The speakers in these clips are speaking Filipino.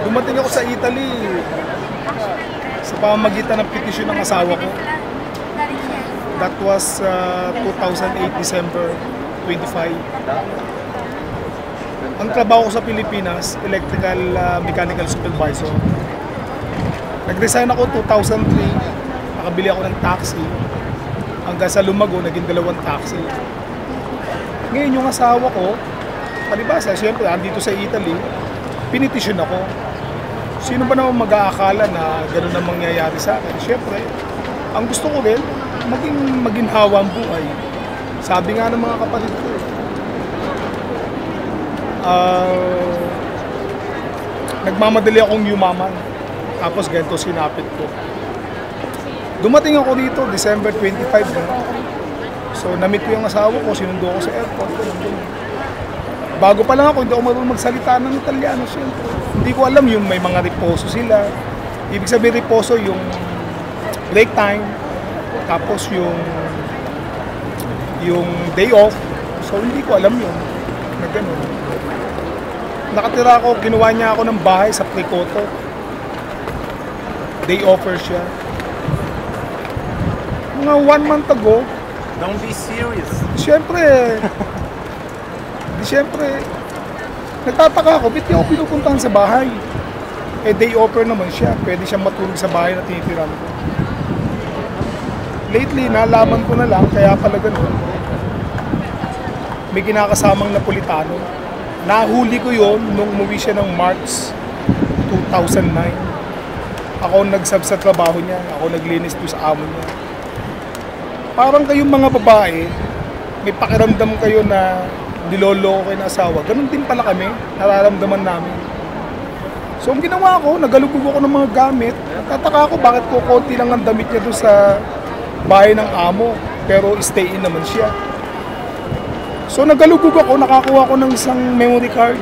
Dumating ako sa Italy sa pamamagitan ng petisyon ng asawa ko. That was 2008 December 25. Ang trabaho ko sa Pilipinas, electrical mechanical supervisor. Nag-resign ako 2003, nakabili ako ng taxi. Hanggang sa lumago, naging 2 taxi. Ngayon yung asawa ko, palibasa, siyempre, andito sa Italy, pinitisyon ako. Sino ba naman mag-aakala na gano'n ang mangyayari sa akin? Siyempre, ang gusto ko rin, maging maginhawa ang buhay. Sabi nga ng mga kapatid ko, nagmamadali akong yumaman. Tapos ganito sinapit ko. Dumating ako dito, December 25 na. So, na-meet ko yung asawa ko, sinundo ko sa airport. Bago pa lang ako, hindi ako marunong magsalita ng Italiano, siyempre. Hindi ko alam yung may mga riposo sila. Ibig sabihin riposo yung break time, tapos yung day off. So, hindi ko alam yun. Na ganun. Nakatira ako, ginawa niya ako ng bahay sa Precoto. Day offer siya. Mga 1 month ago, Don't be serious. siyempre, nagtataka ako, ba't di ako pinupuntahan sa bahay? Eh, day offer naman siya. Pwede siyang matulog sa bahay na tinitiran ko. Lately, nalaman ko na lang, kaya pala ganun. May kinakasamang Napolitano. Nahuli ko yon nung umuwi siya ng March 2009. Ako nagsab sa trabaho niya. Ako naglinis doon sa amo niya. Parang kayong mga babae, may pakiramdam kayo na niloloko kayo na asawa. Ganun din pala kami, nararamdaman namin. So ang ginawa ko, nagalugog ako ng mga gamit. Tataka ako bakit ko konti lang ang damit niya doon sa bahay ng amo, pero stay in naman siya. So nagalugog ako, nakakuha ko ng isang memory card.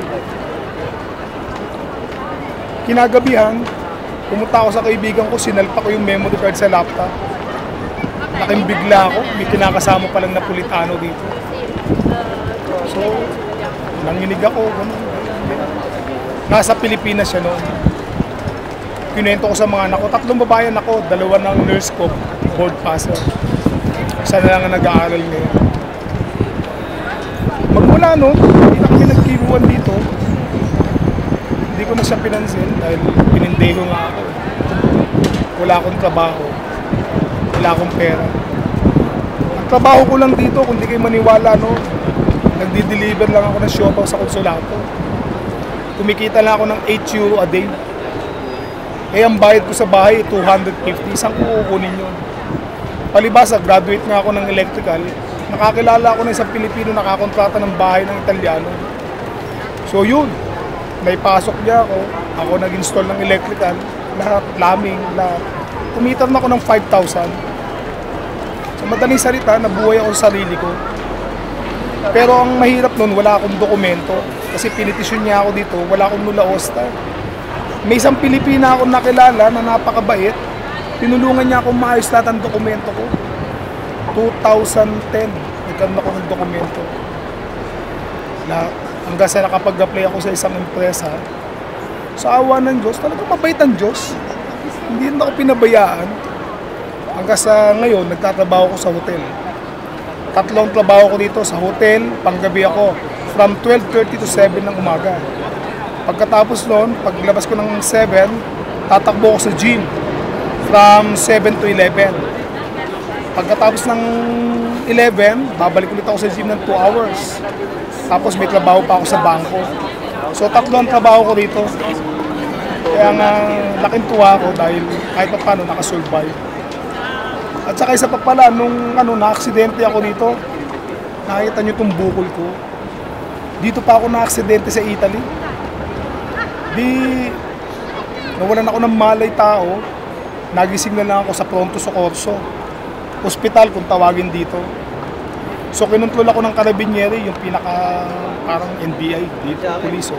Kinagabihan, pumunta ako sa kaibigan ko, sinalpa ko yung memory card sa laptop. Nakimbigla ako, may kinakasama palang Napolitano dito. So, nanginig ako. Nasa Pilipinas siya noon. Kinuwento ko sa mga anak ko, 3 babayan ako, 2 ng nurse ko, board passer. Isa na lang ang nag-aaral ngayon. Magmula noon, hindi na kami nagkibuan dito. Hindi ko na siya pinansin dahil pinindeho nga ako. Wala akong trabaho. Wala akong pera. Ang trabaho ko lang dito, kung di kayo maniwala, no, nagdi-deliver lang ako ng siopaw sa konsulato. Kumikita lang ako ng 8 euro a day. Eh, ang bayad ko sa bahay, 250. Saan ko kukunin yun? Palibasa, graduate nga ako ng electrical. Nakakilala ako ng isang Pilipino nakakontrata ng bahay ng Italiano. So yun, naipasok niya ako. Ako nag-install ng electrical, lahat, plumbing, lahat. Kumita na ako ng 5,000. Sa madaling salita, nabuhay ako sa sarili ko. Pero ang mahirap nun, wala akong dokumento. Kasi pinitisyon niya ako dito, wala akong nula osta. May isang Pilipina akong nakilala na napakabait. Tinulungan niya akong maayos lahat ang dokumento ko. 2010, nagkaroon ako ng dokumento. Hanggang sa nakapag-apply ako sa isang empresa. Sa awa ng Diyos, talagang mabait ang Diyos. Hindi na ako pinabayaan. Hanggang sa ngayon, nagtatrabaho ko sa hotel. 3 trabaho ko dito sa hotel, panggabi ako. From 12:30 to 7 ng umaga. Pagkatapos noon, paglabas ko ng 7, tatakbo ko sa gym. From 7 to 11. Pagkatapos ng 11, babalik ulit ako sa gym ng 2 hours. Tapos may trabaho pa ako sa bangko. So 3 ang trabaho ko dito. Kaya nga, laking tuwa ako dahil kahit pa paano nakasurvive. At saka isa pa pala, nung na-aksidente ako dito, nakita nyo itong bukol ko. Dito pa ako na-aksidente sa Italy. Nawalan ako ng malay tao, nagising na lang ako sa Pronto Soccorso. Hospital kung tawagin dito. So kinontrol ako ng Carabinieri, yung pinaka parang NBI dito, police.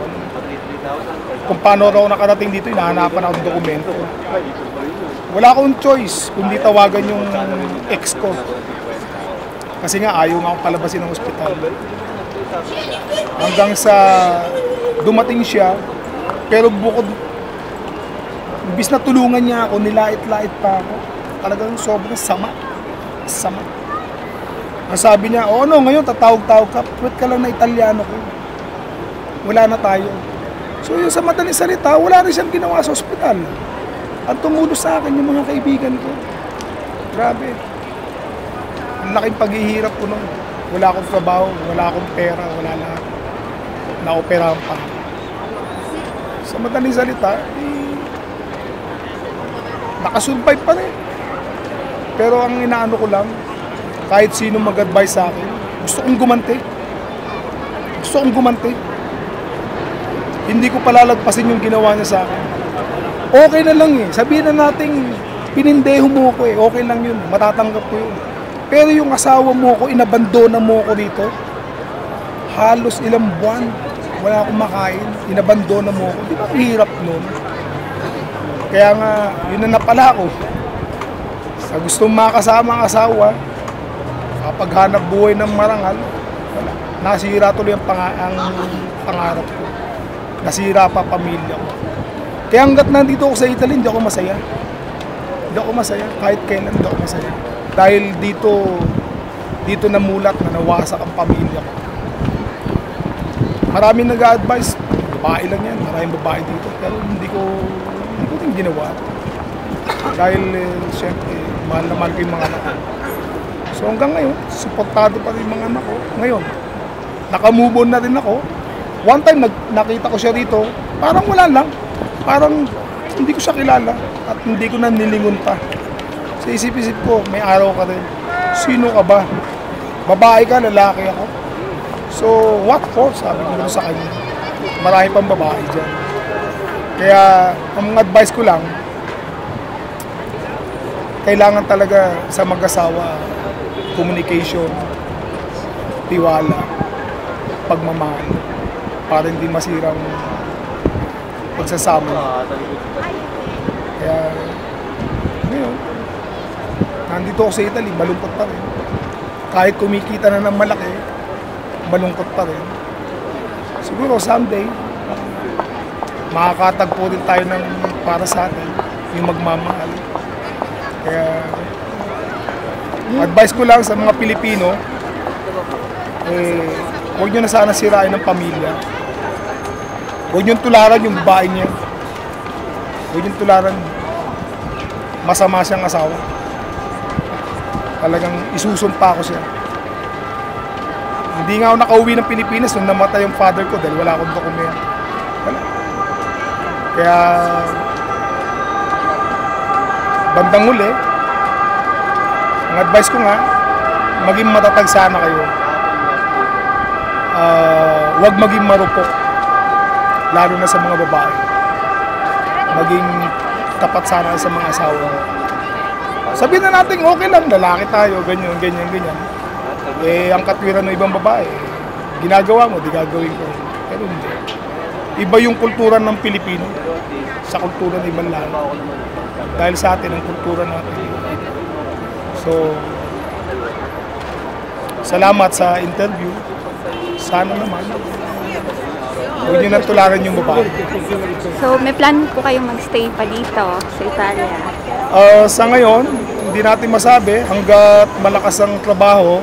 Kung paano raw nakarating dito, hinahanapan ako ng dokumento. Wala akong choice kundi tawagan yung ex ko. Kasi nga ayaw nga akong palabasin ng ospital. Hanggang sa dumating siya, pero bukod Imbis na tulungan niya ako, nilait-lait pa ako. Talagang sobrang sama. Sama. Ang sabi niya, oh ano, ngayon tatawag-tawag ka, pwet ka lang na Italiano ko. Wala na tayo. So yun, sa madaling salita, wala rin siyang ginawa sa ospital. Ang tumulong sa akin yung mga kaibigan ko. Grabe. Ang laking paghihirap ko nung wala akong trabaho, wala akong pera, wala lahat. Na-operahan pa. Sa madaling salita, nakasurvive pa rin. Pero ang inaano ko lang, kahit sino mag-advise sa akin, gusto kong gumanti. Gusto kong gumanti. Hindi ko palalagpasin yung ginawa niya sa akin. Okay na lang eh. Sabihin na natin, pinindeho mo ko eh. Okay lang yun. Matatanggap ko yun. Pero yung asawa mo ko, inabandona mo ko dito. Halos ilang buwan. Wala akong makain. Inabandona mo ko. Di ba hirap nun? Kaya nga, yun na napala ko. Sa gustong makasama ang asawa, kapag hanap buhay ng marangal, wala. Nasira tuloy ang pangarap ko. Nasira pa pamilya ko. Kaya hanggat nandito ako sa Italy, hindi ako masaya. Hindi ako masaya. Kahit kailan, hindi ako masaya. Dahil dito namulat na nawasak ang pamilya ko. Maraming nag-a-advise, babae lang yan, maraming babae dito. Pero hindi ko din ginawa. Dahil, siyempre, mahal na mahal ko yung mga anak ko. So hanggang ngayon, supportado pa rin yung mga anak ko. Ngayon, nakamove on na rin ako. One time, nakita ko siya rito, parang wala lang. Parang hindi ko siya kilala at hindi ko na nilingon pa. Sa isip-isip ko, may araw ka rin. Sino ka ba? Babae ka, lalaki ako. So, what for? Sabi ko sa kanya. Marami pang babae dyan. Kaya, ang advice ko lang, kailangan talaga sa mag-asawa, communication, tiwala, pagmamahal, para hindi masirang pagsasama. Kaya, ngayon, nandito ako sa Italy, malungkot pa rin. Kahit kumikita na ng malaki, malungkot pa rin. Siguro someday, makakatagpo din tayo ng para sa atin, yung magmamahal. Kaya, advice ko lang sa mga Pilipino, huwag nyo na sana sirain ng pamilya. Huwag nyo tularan yung babae niya. Huwag nyo tularan, masama siyang asawa. Talagang isusumpa ko siya. Hindi nga ako nakauwi ng Pilipinas nung namatay yung father ko dahil wala akong dokumento. Wala. Kaya, bandang huli, ang advice ko nga, maging matatag sana kayo. Huwag maging marupok, lalo na sa mga babae. Maging tapat sana sa mga asawa. Sabihin na natin, okay lang, lalaki tayo, ganyan, ganyan, ganyan. Ang katwiran ng ibang babae, ginagawa mo, di gagawin ko. Pero hindi. Iba yung kultura ng Pilipino sa kultura ng ibang lahat. Dahil sa atin, ang kultura natin. So, salamat sa interview. Sana naman, huwag nyo nang tularan yung babae. So, may plan po kayong magstay pa dito sa Italia? Sa ngayon, hindi natin masabi. Hanggat malakas ang trabaho,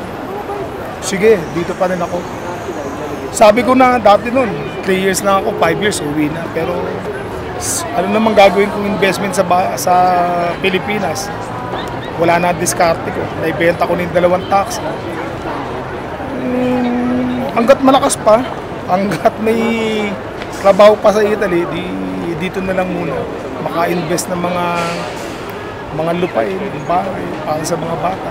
sige, dito pa rin ako. Sabi ko na dati nun, 3 years na ako, 5 years, uwi na. Pero ano naman gagawin kong investment sa Pilipinas? Wala na diskarte ko. Naibenta ko ng 2 taxi. Hanggat malakas pa, hanggat may trabaho pa sa Italy, dito na lang muna. Maka-invest ng mga lupain, bahay, para sa mga bata.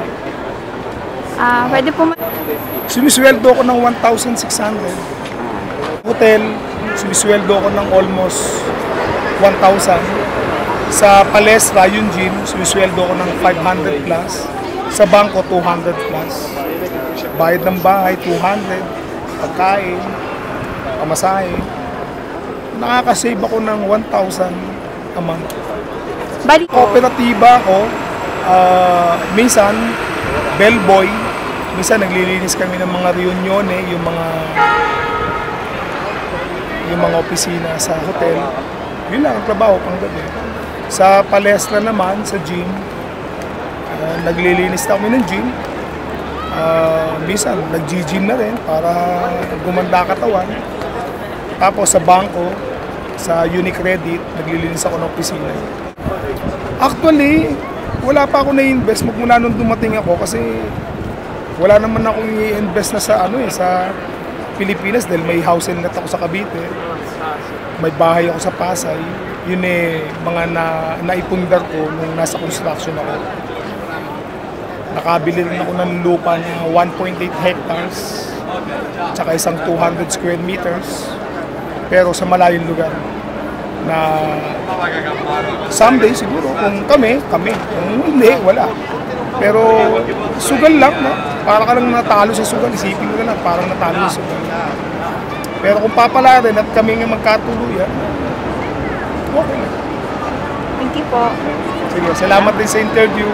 Pwede po Sumisweldo ko ng 1,600. Hotel, sumisweldo ko ng almost 1,000. Sa palestra, yung gym, sumisweldo ko ng 500 plus. Sa bangko, 200 plus. Bayad ng bahay, 200. Pagkain, pamasahe. Nakakasave ako ng 1,000 a month. balik po. Kooperatiba ako, minsan, bellboy. Minsan naglilinis kami ng mga reunion, yung mga opisina sa hotel. Yun lang ang trabaho pang gabi. Sa palestra naman, sa gym, naglilinis na kami ng gym. Minsan, nag-gym na rin para gumanda katawan. Tapos sa bangko, sa Unicredit, naglilinis ako ng opisina. Actually, wala pa ako na-invest mula nung dumating ako kasi wala naman akong i-invest na sa sa Pilipinas dahil may house and lot ako sa Cavite. May bahay ako sa Pasay. Yun mga naipundar ko nung nasa construction ako. Nakabili rin ako ng lupa na 1.8 hectares tsaka isang 200 square meters pero sa malayong lugar na someday siguro kung kami kung hindi, wala. Pero sugal lang, no? Para ka lang natalo sa sugal, isipin mo na lang, parang natalo sa sugal. Pero kung papala rin at kami nga magkatuluyan, okay lang. Thank you po. Sige, salamat din sa interview.